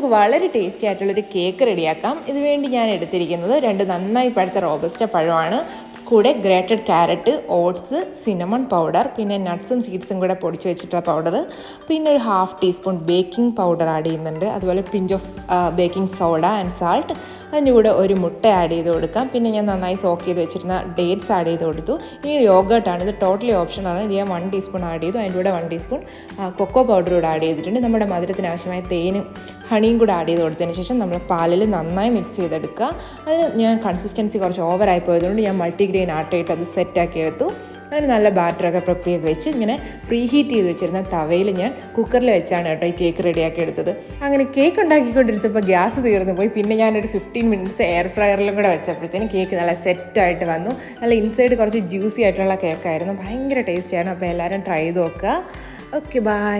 നമുക്ക് വളരെ ടേസ്റ്റി ആയിട്ടുള്ളൊരു കേക്ക് റെഡിയാക്കാം. ഇതിനുവേണ്ടി ഞാൻ എടുത്തിരിക്കുന്നത് 2 നന്നായി പഴുത്ത റോബസ്റ്റ പഴമാണ്, കൂടെ grated carrot, oats, cinnamon powder, പിന്നെ നട്ട്സും സീഡ്സും കൂടെ പൊടിച്ച് വെച്ചിട്ടുള്ള പൗഡർ, പിന്നെ ഒരു 1/2 ടീസ്പൂൺ ബേക്കിംഗ് പൗഡർ ആഡ് ചെയ്യുന്നുണ്ട്, അതുപോലെ pinch of baking soda and salt. അതിൻ്റെ കൂടെ ഒരു മുട്ട ആഡ് ചെയ്ത് കൊടുക്കാം. പിന്നെ ഞാൻ നന്നായി സോക്ക് ചെയ്ത് വെച്ചിരുന്ന ഡേറ്റ്സ് ആഡ് ചെയ്ത് കൊടുത്തു. ഈ യോഗേർട്ടാണ്, ഇത് ടോട്ടലി ഓപ്ഷനാണ്. ഇത് ഞാൻ 1 ടീസ്പൂൺ ആഡ് ചെയ്തു. അതിൻ്റെ കൂടെ 1 ടീസ്പൂൺ കൊക്കോ പൗഡർ കൂടെ ആഡ് ചെയ്തിട്ടുണ്ട്. നമ്മുടെ മധുരത്തിന് ആവശ്യമായ തേനും ഹണിയും കൂടെ ആഡ് ചെയ്ത് കൊടുത്തതിന് ശേഷം നമ്മൾ പാലിൽ നന്നായി മിക്സ് ചെയ്തെടുക്കുക. അതിന് ഞാൻ കൺസിസ്റ്റൻസി കുറച്ച് ഓവറായി പോയതുകൊണ്ട് ഞാൻ മൾട്ടിഗ്രെയിൻ ആട്ടയിട്ട് അത് സെറ്റാക്കി എടുത്തു. അതിന് നല്ല ബാറ്ററൊക്കെ പ്രിപ്പയർ ചെയ്ത് വെച്ച് ഇങ്ങനെ പ്രീ ഹീറ്റ് ചെയ്ത് വെച്ചിരുന്ന തവയിൽ ഞാൻ കുക്കറിൽ വെച്ചാണ് കേട്ടോ ഈ കേക്ക് റെഡിയാക്കി എടുത്തത്. അങ്ങനെ കേക്ക് ഉണ്ടാക്കിക്കൊണ്ടിരുന്നപ്പോൾ ഗ്യാസ് തീർന്നു പോയി. പിന്നെ ഞാനൊരു 15 മിനിറ്റ്സ് എയർ ഫ്രയറിലും കൂടെ വെച്ചപ്പോഴത്തേനും കേക്ക് നല്ല സെറ്റായിട്ട് വന്നു. നല്ല ഇൻസൈഡ് കുറച്ച് ജ്യൂസി ആയിട്ടുള്ള കേക്കായിരുന്നു, ഭയങ്കര ടേസ്റ്റിയാണ്. അപ്പോൾ എല്ലാവരും ട്രൈ ചെയ്ത് നോക്കുക. Okay, by.